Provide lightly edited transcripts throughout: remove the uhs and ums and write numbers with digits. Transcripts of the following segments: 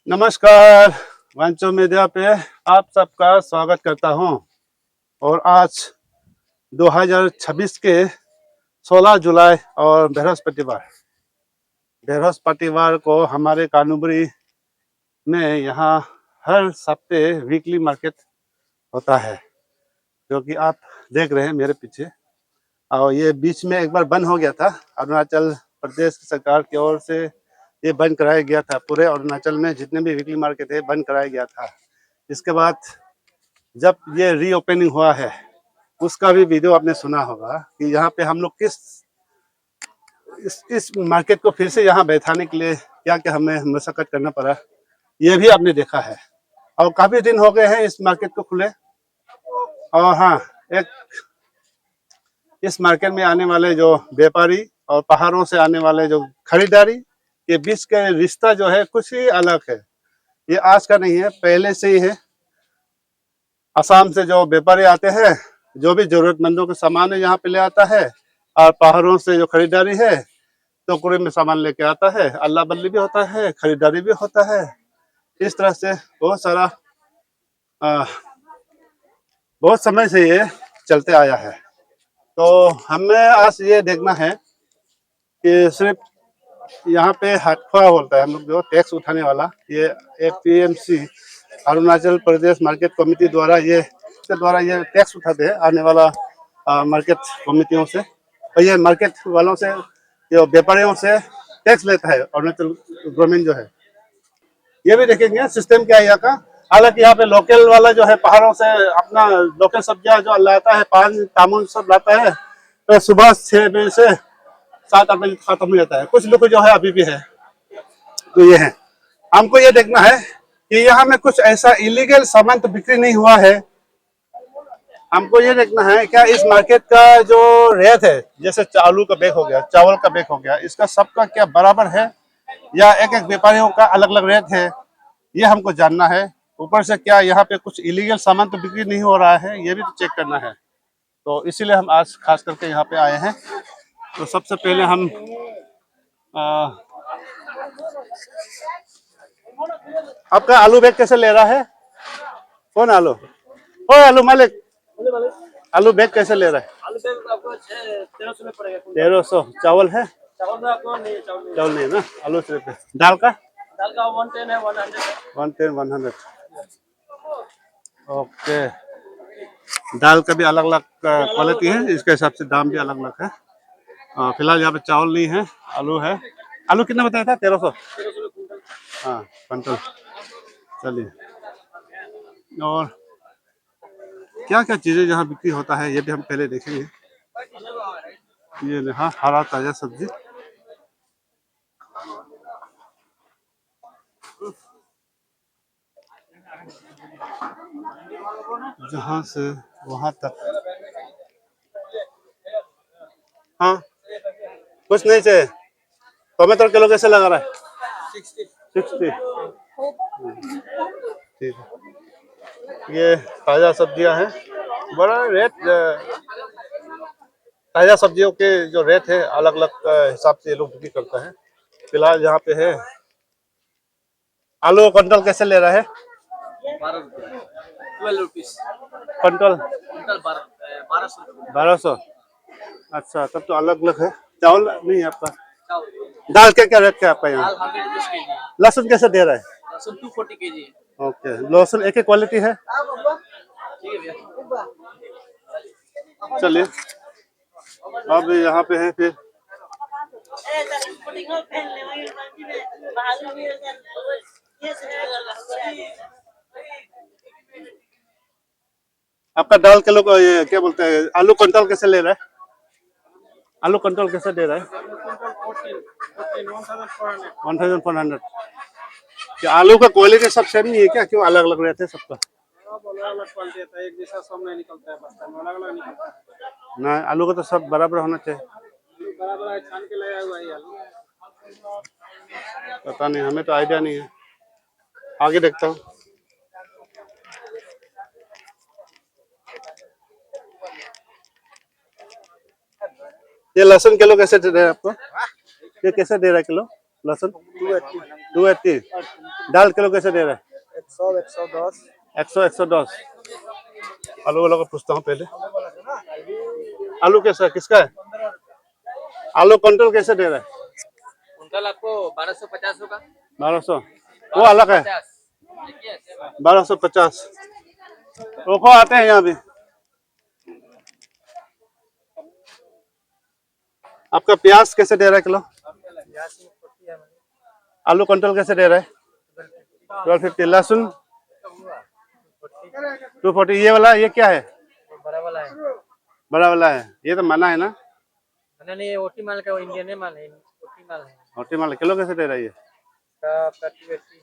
नमस्कार। वांचो मीडिया पे आप सबका स्वागत करता हूं। और आज 2026 के 16 जुलाई और बृहस्पतिवार को हमारे कानूबरी में यहाँ हर हफ्ते वीकली मार्केट होता है, जो कि आप देख रहे हैं मेरे पीछे। और ये बीच में एक बार बंद हो गया था, अरुणाचल प्रदेश सरकार की ओर से ये बंद कराया गया था। पूरे अरुणाचल में जितने भी वीकली मार्केट है बंद कराया गया था। इसके बाद जब ये रीओपनिंग हुआ है उसका भी वीडियो आपने सुना होगा कि यहाँ पे हम लोग इस मार्केट को फिर से यहाँ बैठाने के लिए क्या क्या हमें मशक्कत करना पड़ा, ये भी आपने देखा है। और काफी दिन हो गए हैं इस मार्केट को खुले। और हाँ, एक इस मार्केट में आने वाले जो व्यापारी और पहाड़ों से आने वाले जो खरीदारी के बीच का रिश्ता जो है कुछ ही अलग है। ये आज का नहीं है, पहले से ही है। असम से जो व्यापारी आते हैं, जो भी जरूरतमंदों के सामान है यहाँ पे ले आता है, और पहाड़ों से जो खरीदारी है टोकरी में सामान लेके आता है। अल्लाह बल्ली भी होता है, खरीदारी भी होता है। इस तरह से बहुत सारा बहुत समय से ये चलते आया है। तो हमें आज ये देखना है कि सिर्फ यहाँ पे हटफा बोलता है हम लोग जो टैक्स उठाने वाला, ये APMC Arunachal Pradesh market committee द्वारा ये टैक्स उठाते हैं आने वाला मार्केट कमेटियों से। और ये मार्केट वालों से, जो व्यापारियों से टैक्स लेता है अरुणाचल गवर्नमेंट जो है। ये भी देखेंगे सिस्टम क्या है यहाँ का। हालांकि यहाँ पे लोकल वाला जो है पहाड़ों से अपना लोकल सब्जियां जो लाता है, पान तामुन सब लाता है, तो सुबह 6 बजे से 7-8 बजे खत्म हो जाता है। कुछ लोग जो है अभी भी है। तो ये है, हमको ये देखना है कि यहाँ में कुछ ऐसा इलीगल सामान तो बिक्री नहीं हुआ है। हमको ये देखना है क्या इस मार्केट का जो रेट है, जैसे आलू का बैग हो गया, चावल का बैग हो गया, इसका सबका क्या बराबर है या एक एक व्यापारियों का अलग अलग रेट है, ये हमको जानना है। ऊपर से क्या यहाँ पे कुछ इलीगल सामान तो बिक्री नहीं हो रहा है, ये भी तो चेक करना है। तो इसीलिए हम आज खास करके यहाँ पे आए हैं। तो सबसे पहले हम आपका आलू बैग कैसे ले रहा है? कौन आलू? ओ आलू मालिक, आलू बैग कैसे ले रहा है? आलू बैग आपको 1300 में पड़ेगा। 1300। चावल है? चावल तो आपको नहीं, चावल नहीं ना, आलू सिर्फ है। दाल का 110 है, 100 है। 110, 100। ओके, दाल का भी अलग अलग क्वालिटी है, इसके हिसाब से दाम भी अलग अलग है। फिलहाल यहाँ पे चावल नहीं है, आलू है। आलू कितना बताया था? 1300। हाँ, क्विंटल। चलिए, और क्या क्या चीज़ें जहाँ बिक्री होता है ये भी हम पहले देखेंगे। ये हाँ, हरा ताजा सब्जी। जहाँ से वहाँ तक, हाँ कुछ नहीं चाहिए। टमाटर किलो कैसे लगा रहा है? 60। ठीक है, ये ताज़ा सब्जियां हैं। बड़ा रेट, ताज़ा सब्जियों के जो रेट है अलग अलग हिसाब से ये लोग बिक्री करता है। फिलहाल यहाँ पे है आलू क्विंटल कैसे ले रहा है? 12 रुपीस क्विंटल। 1200। अच्छा, तब तो अलग अलग है। चावल नहीं है आपका? दाल क्या क्या रेट है आपका यहाँ? 100 रुपीस के जी। लहसुन कैसे दे रहा है? लहसुन 240 के जी। ओके, लहसुन एक ही क्वालिटी है? ठीक है भैया। चलिए, अब यहाँ पे है फिर आपका दाल किलो को ये क्या बोलते हैं, आलू क्विंटल कैसे ले रहा है? आलू क्विंटल कैसे दे रहा है? 1400। क्या आलू का क्वालिटी सब सेम नहीं है क्या? क्यों अलग अलग रहते हैं सबका? अलग क्वालिटी आता है, एक जैसा सब नहीं निकलता है, बस्ता में अलग अलग निकलता है ना, आलू का तो सब बराबर होना चाहिए। बराबर है, छान के लाया हुआ है आलू। पता नहीं, हमें तो आइडिया नहीं है। आगे देखता हूँ। ये लहसुन किलो कैसे दे रहे हैं आपको? ये कैसे दे रहा है किलो लहसुन? 280। दाल किलो कैसे दे रहा है? 100 110 100 110। आलू वाला को पूछता हूँ पहले। आलू कैसा है? किसका है? आलू क्विंटल कैसे दे रहा है? कुंटल आपको 1250 होगा। 1200। वो अलग है। 1250। रोको आते हैं यहाँ भी। आपका प्याज कैसे दे रहा है किलो? आलू क्विंटल कैसे दे रहा है? 1250। लहसुन 240। ये वाला ये क्या है? बड़ा वाला है। बड़ा वाला है। ये तो मना है ना? नहीं, ये ओटी माल का, वो इंडियन माल है, ओटी माल है। मोटी माल किलो कैसे दे रहा है ये? आपका 280 है।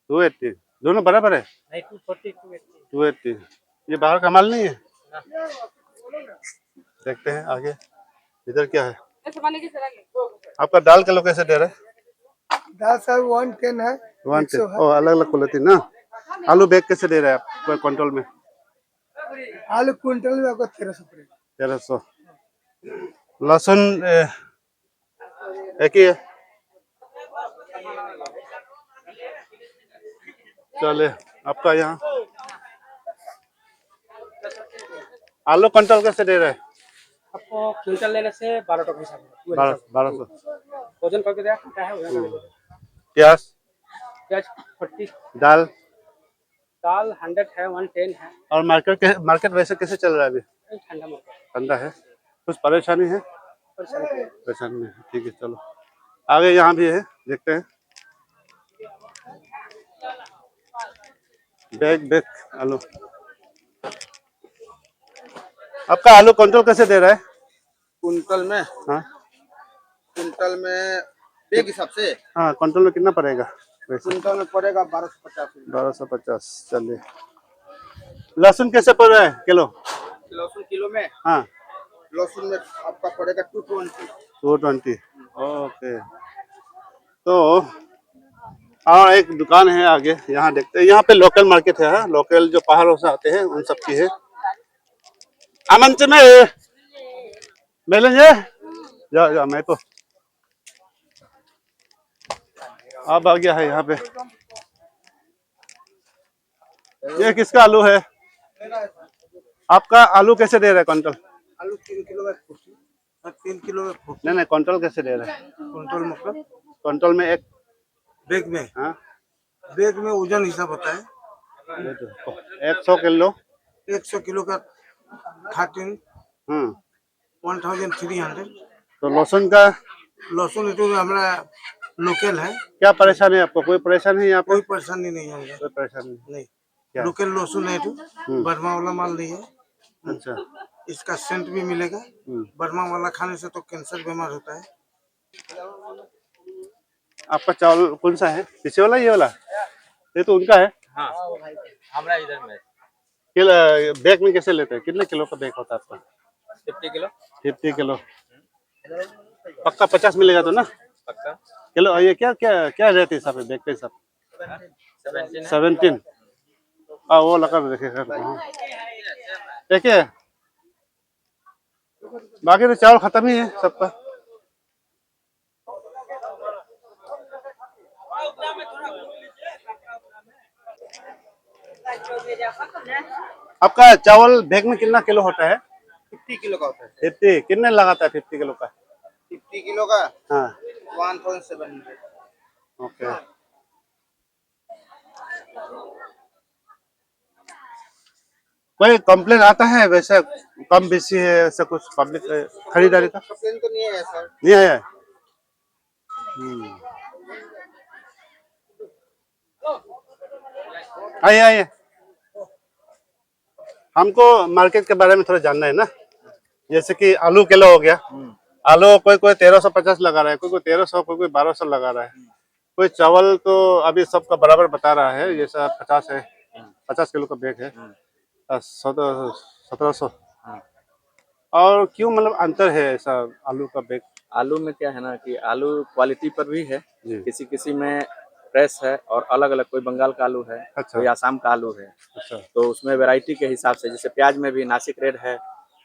280। दोनों बराबर है? नहीं, 240 280। 280। ये बाहर का माल नहीं है? ना। देखते हैं आगे इधर क्या है। आपका दाल किलो कैसे दे रहा है? दाल सर 110 है। 110। ओ अलग अलग क्वालिटी ना। आलू बैग कैसे दे रहा है आप क्विंटल में? आलू क्विंटल में आपको 1300 पड़ेगा। 1300। लहसुन एक ही है। चले आपका यहाँ आलू क्विंटल कैसे दे रहा है? आपको क्विंटल लेने से 12 टका हिसाब है। 1200। वजन करके दिया क्या है वजन। प्याज प्याज 40। दाल दाल 100 है 110 है। और मार्केट वैसे कैसे चल रहा है अभी? ठंडा मौसम ठंडा है। कुछ परेशानी है? पर सर परेशानी नहीं है। ठीक है चलो आगे यहाँ भी है देखते हैं। बैग बैग आलू। आपका आलू क्विंटल कैसे दे रहा है? कुंटल में हाँ बेग हिसाब से हाँ क्विंटल में कितना पड़ेगा वैसे? कुंटल में पड़ेगा 1250 रुपये। 1250। चलिए लहसुन कैसे पड़ रहा है किलो? लहसुन किलो में हाँ लहसुन में आपका पड़ेगा 220। 220। ओके तो हाँ एक दुकान है आगे यहाँ देखते हैं। यहाँ पे लोकल मार्केट है। हाँ? लोकल जो पहाड़ों से आते हैं उन सब की है। अमन से मैं लेंगे जा मैं तो अब आ गया है यहाँ पे। ये किसका आलू है? आपका आलू कैसे दे रहा है क्विंटल? आलू 3 किलो में 3 किलो में नहीं क्विंटल कैसे दे रहा है? कुंटल मतलब क्विंटल में एक बेग में हाँ बेग में वजन हिसाब होता है। 100 किलो। 100 किलो का 13 1300। तो लहसुन का लहसुन तो हमारा लोकल है। क्या परेशानी है आपको? कोई परेशानी है यहाँ पे? कोई परेशानी नहीं है। कोई परेशानी नहीं क्या? लोकल लहसुन है तो बर्मा वाला माल नहीं है। अच्छा इसका सेंट भी मिलेगा। बर्मा वाला खाने से तो कैंसर बीमार होता है। आपका चावल कौन सा है? पीछे वाला ये वाला? ये तो उनका है। हाँ, हमारा इधर में बैग में कैसे लेते हैं? कितने किलो का बैग होता है आपका? 50 किलो 50 किलो। पक्का 50 मिलेगा तो ना पक्का। किलो? ये क्या क्या क्या रेट है हिसाब है बैग के हिसाब? 17। हाँ वो लगा देखेगा। देखिए बाकी तो चावल खत्म ही है सबका। आपका चावल बैग में कितना किलो होता है? 50 किलो का होता है। 50 कितने लगाता है 50 किलो का? 50 किलो का हाँ 1700। ओके। कोई कंप्लेन आता है वैसे कम बेसी है ऐसा कुछ पब्लिक खरीदारी का? कंप्लेन तो नहीं है सर। नहीं आया है। आइए आइए हमको मार्केट के बारे में थोड़ा जानना है ना। जैसे कि आलू किलो हो गया। आलू कोई कोई 1350 लगा रहा है, कोई कोई 1300, कोई कोई 1200 लगा रहा है। कोई चावल तो अभी सबका बराबर बता रहा है जैसा 50 है। 50 किलो का बैग है 1700। और क्यों मतलब अंतर है ऐसा आलू का बैग? आलू में क्या है ना कि आलू क्वालिटी पर भी है। जी। किसी किसी में फ्रेश है और अलग अलग, कोई बंगाल का आलू है, अच्छा। कोई आसाम का आलू है। अच्छा तो उसमें वैरायटी के हिसाब से, जैसे प्याज में भी नासिक रेड है,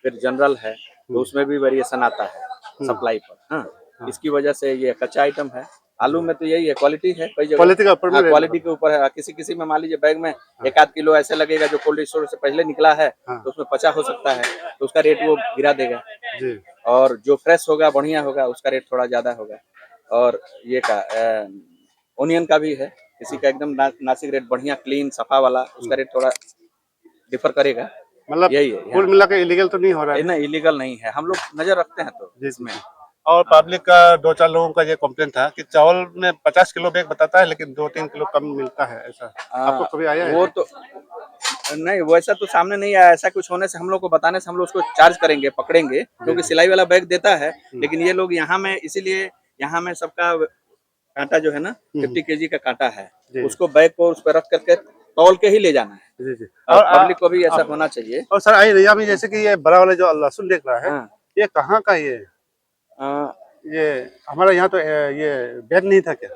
फिर जनरल है, तो उसमें भी वेरिएशन आता है सप्लाई पर। हाँ इसकी वजह से ये कच्चा आइटम है, आलू में तो यही है, क्वालिटी है कई जगह। क्वालिटी का ऊपर में हाँ, रेट क्वालिटी के ऊपर है। किसी किसी में मान लीजिए बैग में 1 आध किलो ऐसे लगेगा जो कोल्ड स्टोर से पहले निकला है, हाँ। तो उसमें पचा हो सकता है, तो उसका रेट वो गिरा देगा। जी और जो फ्रेश होगा बढ़िया होगा उसका रेट थोड़ा ज्यादा होगा। और ये का ओनियन का भी है, किसी का एकदम नासिक रेट बढ़िया क्लीन सफा वाला, उसका रेट थोड़ा डिफर करेगा। मतलब यही है कुल मिला के इलीगल तो नहीं हो रहा है। ना, इलीगल नहीं है, हम लोग नजर रखते हैं तो जी इसमें। और पब्लिक का 2-4 लोगों का ये कंप्लेंट था कि चावल में 50 किलो बैग बताता है लेकिन 2-3 किलो कम मिलता है, ऐसा आपको कभी आया है? वो तो नहीं, वैसा तो सामने नहीं आया। ऐसा कुछ होने से हम लोग को बताने से हम लोग उसको चार्ज करेंगे, पकड़ेंगे, क्योंकि सिलाई वाला बैग देता है। लेकिन ये लोग यहाँ में, इसीलिए यहाँ में सबका कांटा जो है ना 50 केजी का कांटा है, उसको बैग को उस पर रख करके तौल के ही ले जाना है। जी जी और पब्लिक को भी ऐसा होना चाहिए। और सर आई रैया में जैसे कि ये बड़ा वाला जो लहसुन देख रहा है, हाँ। ये कहाँ का ये हमारा यहाँ तो ये बैन नहीं था क्या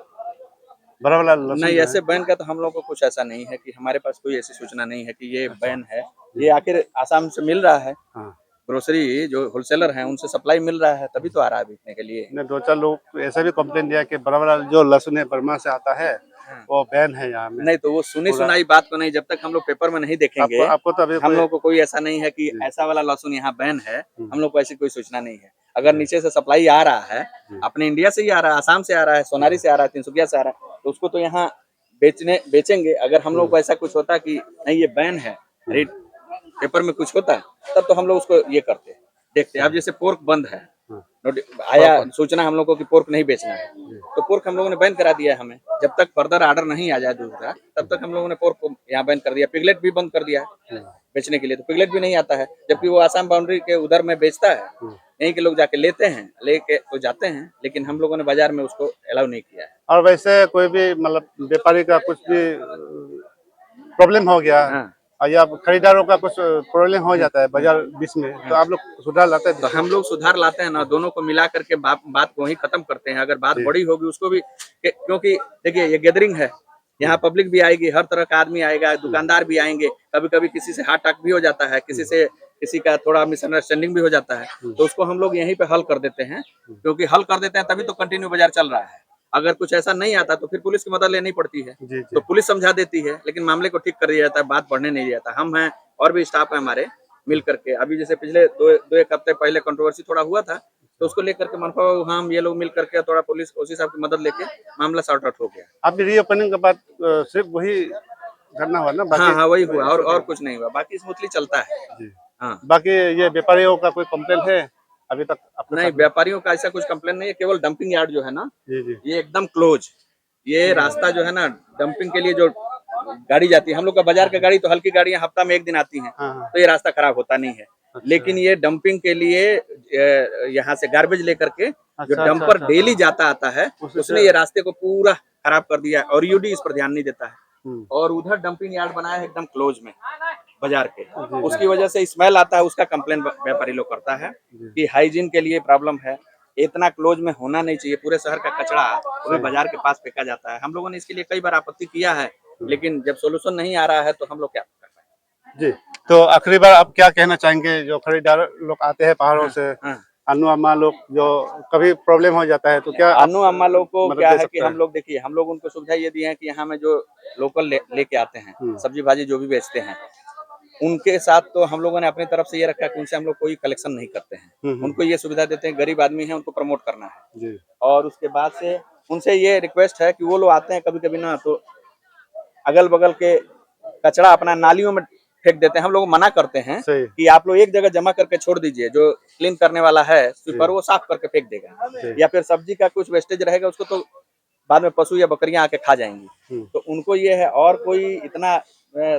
बड़ा वाला लहसुन नहीं, जो ऐसे है? बैन का तो हम लोग को कुछ ऐसा नहीं है कि हमारे पास कोई ऐसी सूचना नहीं है कि ये बैन है। ये आखिर आसाम से मिल रहा है, हाँ ग्रोसरी जो होलसेलर हैं उनसे सप्लाई मिल रहा है, तभी तो आ रहा है बिकने के लिए। ने 2-4 लोग ऐसा भी कंप्लेन दिया कि बड़ा वाला जो लहसुन है बर्मा से आता है वो बैन है यहाँ में। नहीं, तो वो सुनी सुनाई बात तो नहीं, जब तक हम लोग पेपर में नहीं देखेंगे आपको तो अभी हम लोग को कोई ऐसा नहीं है कि ऐसा वाला लहसुन यहाँ बैन है। हम लोग को ऐसी कोई सूचना नहीं है। अगर नीचे से सप्लाई आ रहा है, अपने इंडिया से ही आ रहा है, आसाम से आ रहा है, सोनारी से आ रहा है, तिनसुकिया से आ रहा है, तो उसको तो यहाँ बेचेंगे। अगर हम लोग को ऐसा कुछ होता कि नहीं ये बैन है, रेट पेपर में कुछ होता है, तब तो हम लोग उसको ये करते हैं, देखते हैं। अब जैसे पोर्क बंद है, आया सूचना हम लोग को कि पोर्क नहीं बेचना है, तो पोर्क हम लोगों ने बैन करा दिया है। हमें जब तक फर्दर ऑर्डर नहीं आ जाए दूसरा, तब तक हम लोगों ने पोर्क को यहाँ बैन कर दिया। पिगलेट भी बंद कर दिया है बेचने के लिए, तो पिगलेट भी नहीं आता है, जबकि वो आसाम बाउंड्री के उधर में बेचता है। यहीं के लोग जाके लेते हैं, लेके तो जाते हैं, लेकिन हम लोगों ने बाजार में उसको अलाउ नहीं किया है। और वैसे कोई भी मतलब व्यापारी का कुछ भी प्रॉब्लम हो गया या खरीदारों का कुछ प्रॉब्लम हो जाता है बाजार बीच में, तो आप लोग सुधार लाते हैं? तो हम लोग सुधार लाते हैं ना, दोनों को मिला करके बात को ही खत्म करते हैं। अगर बात बड़ी होगी उसको भी, क्योंकि देखिए ये गैदरिंग है, यहाँ पब्लिक भी आएगी, हर तरह का आदमी आएगा, दुकानदार भी आएंगे। कभी कभी किसी से हार्ट अटैक भी हो जाता है, किसी का थोड़ा मिसअंडरस्टैंडिंग भी हो जाता है, तो उसको हम लोग यहीं पे हल कर देते हैं। क्योंकि हल कर देते हैं तभी तो कंटिन्यू बाजार चल रहा है। अगर कुछ ऐसा नहीं आता तो फिर पुलिस की मदद लेनी पड़ती है। जी। तो पुलिस समझा देती है, लेकिन मामले को ठीक कर दिया जाता है, बात बढ़ने नहीं दिया जाता। हम हैं और भी स्टाफ है हमारे मिल करके। अभी जैसे पिछले दो एक हफ्ते पहले कंट्रोवर्सी थोड़ा हुआ था, तो उसको लेकर के मनपा हम ये लोग मिल करके थोड़ा पुलिस ओसी साहब की मदद लेके मामला सॉर्ट आउट हो गया। अभी रीओपनिंग के बाद सिर्फ वही घटना हुआ ना? बाकी हाँ, वही हुआ और कुछ नहीं हुआ, बाकी स्मूथली चलता है। जी। हाँ, बाकी ये व्यापारियों का कोई कंप्लेन है अभी तक आपके नहीं, साथ? व्यापारियों का ऐसा कुछ कंप्लेन नहीं है। केवल डंपिंग यार्ड जो है ना, जी ये एकदम क्लोज। ये रास्ता जो है ना डंपिंग के लिए जो गाड़ी जाती है, हम लोग का बाजार का गाड़ी तो हल्की गाड़ियां हफ्ता में 1 दिन आती हैं, हाँ। तो ये रास्ता खराब होता नहीं है। लेकिन ये डंपिंग के लिए यहाँ से गार्बेज लेकर के जो डंपर डेली जाता आता है, उसने ये रास्ते को पूरा खराब कर दिया है। और यूडी इस पर ध्यान नहीं देता है। और उधर डंपिंग यार्ड बनाया है एकदम क्लोज में बाजार के, उसकी वजह से स्मेल आता है। उसका कंप्लेन व्यापारी लोग करता है कि हाइजीन के लिए प्रॉब्लम है, इतना क्लोज में होना नहीं चाहिए। पूरे शहर का कचरा वो बाजार के पास फेंका जाता है। हम लोगों ने इसके लिए कई बार आपत्ति किया है, लेकिन जब सोल्यूशन नहीं आ रहा है तो हम लोग क्या कर पाएंगे। जी। तो आखिरी बार आप क्या कहना चाहेंगे जो खरीदार लोग आते हैं पहाड़ों से, अनु अम्मा लोग, जो कभी प्रॉब्लम हो जाता है तो क्या अनु अम्मा लोग को क्या है कि है? हम लोग देखिए, हम लोग उनको सुविधा ये दिए हैं कि यहाँ में जो लोकल लेके आते हैं सब्जी भाजी जो भी बेचते हैं, उनके साथ तो हम लोगों ने अपनी तरफ से ये रखा है कि उनसे हम लोग कोई कलेक्शन नहीं करते हैं। उनको ये सुविधा देते हैं, गरीब आदमी है उनको प्रमोट करना है जी। और उसके बाद से उनसे ये रिक्वेस्ट है कि वो लोग आते हैं कभी कभी ना, तो अगल बगल के कचरा अपना नालियों में फेंक देते हैं। हम लोग मना करते हैं कि आप लोग एक जगह जमा करके छोड़ दीजिए, जो क्लीन करने वाला है स्वीपर वो साफ करके फेंक देगा, या फिर सब्जी का कुछ वेस्टेज रहेगा उसको तो बाद में पशु या बकरियां आके खा जाएंगी। तो उनको ये है, और कोई इतना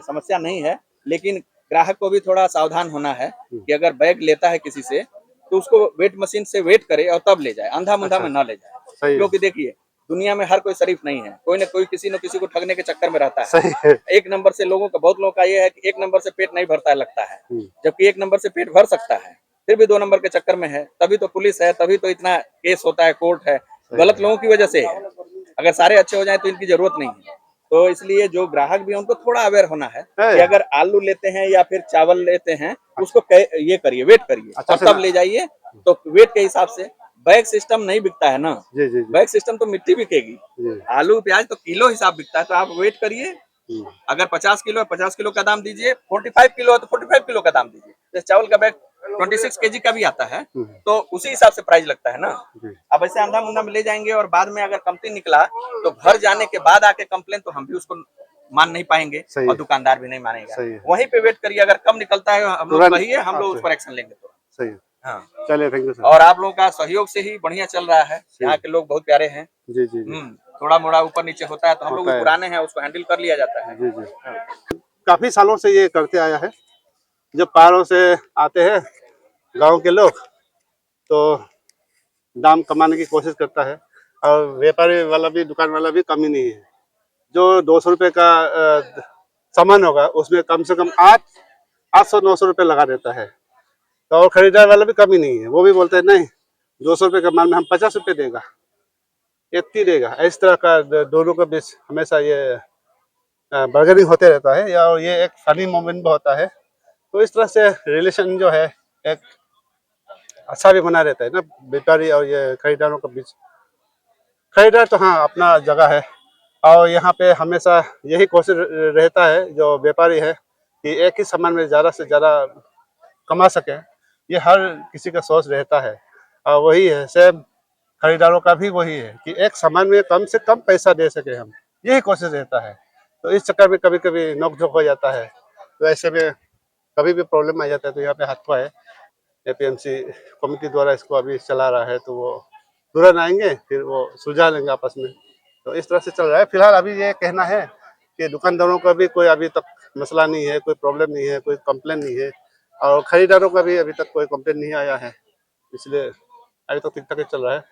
समस्या नहीं है। लेकिन ग्राहक को भी थोड़ा सावधान होना है कि अगर बैग लेता है किसी से तो उसको वेट मशीन से वेट करे और तब ले जाए, अंधा मुंधा में न ले जाए। क्योंकि देखिए दुनिया में हर कोई शरीफ नहीं है, कोई न कोई किसी न किसी को ठगने के चक्कर में रहता है। सही है। एक नंबर से लोगों का, बहुत लोगों का ये है कि एक नंबर से पेट नहीं भरता है लगता है, जबकि एक नंबर से पेट भर सकता है, फिर भी 2 नंबर के चक्कर में है। तभी तो पुलिस है, तभी तो इतना केस होता है, कोर्ट है, गलत लोगों की वजह से है। अगर सारे अच्छे हो जाए तो इनकी जरूरत नहीं है। तो इसलिए जो ग्राहक भी है उनको थोड़ा अवेयर होना है कि अगर आलू लेते हैं या फिर चावल लेते हैं उसको ये करिए, वेट करिए और तब ले जाइए। तो वेट के हिसाब से बैग सिस्टम नहीं बिकता है ना, जी जी जी बैग सिस्टम तो मिट्टी बिकेगी। जी। आलू प्याज तो किलो हिसाब बिकता है, तो आप वेट करिए। हम्म, अगर 50 किलो है 50 किलो का दाम दीजिए, 45 किलो है तो 45 किलो का दाम दीजिए। जैसे चावल का बैग 26 केजी का भी आता है, हम्म, तो उसी हिसाब से प्राइस लगता है ना। जी अब ऐसे अंधा मुंधा में ले जाएंगे और बाद में अगर कंप्लेन निकला तो घर जाने के बाद आके कंप्लेन, तो हम भी उसको मान नहीं पाएंगे सही और है, दुकानदार भी नहीं मानेगा। सही है। वहीं पे वेट करिए, अगर कम निकलता है हम लोग तुरंत कहिए, हम लोग उस आपसे पर एक्शन लेंगे तो। सही है। हाँ, चलिए, थैंक यू सर। और आप लोगों का सहयोग से ही बढ़िया चल रहा है। यहाँ के लोग बहुत प्यारे हैं। जी जी जी थोड़ा मोड़ा ऊपर नीचे होता है तो हम लोग होता भी है। पुराने हैं, उसको हैंडल कर लिया जाता है। जी जी। काफी सालों से ये करते आया है। जब पहाड़ों से आते हैं गांव के लोग, तो दाम कमाने की कोशिश करता है, और व्यापारी वाला भी, दुकान वाला भी कमी नहीं है। जो 200 रुपये का सामान होगा, उसमें कम से कम 800-900 रुपये लगा देता है। तो और खरीदार वाला भी कमी नहीं है, वो भी बोलते हैं नहीं, 200 रुपये का माल में हम 50 रुपये देगा, 80 देगा। इस तरह का दोनों के बीच हमेशा ये बार्गेनिंग होते रहता है, या ये एक फनी मोमेंट भी होता है। तो इस तरह से रिलेशन जो है एक अच्छा भी बना रहता है ना, व्यापारी और ये खरीदारों के बीच। खरीदार तो हाँ अपना जगह है, और यहाँ पे हमेशा यही कोशिश रहता है जो व्यापारी है कि एक ही सामान में ज़्यादा से ज़्यादा कमा सके। ये हर किसी का सोच रहता है, और वही है सेम खरीदारों का भी वही है कि एक सामान में कम से कम पैसा दे सके हम, यही कोशिश रहता है। तो इस चक्कर में कभी कभी नोक-झोंक हो जाता है, तो ऐसे में कभी भी प्रॉब्लम आ जाता है। तो यहाँ पे हाथुआ है, एपीएमसी कमेटी द्वारा इसको अभी चला रहा है, तो वो तुरंत आएंगे, फिर वो सुलझा लेंगे आपस में। तो इस तरह से चल रहा है। फिलहाल अभी ये कहना है कि दुकानदारों का भी कोई अभी तक मसला नहीं है, कोई प्रॉब्लम नहीं है, कोई कंप्लेन नहीं है, और खरीदारों का भी अभी तक कोई कंप्लेन नहीं आया है, इसलिए अभी तक ठीक ठाक ही चल रहा है।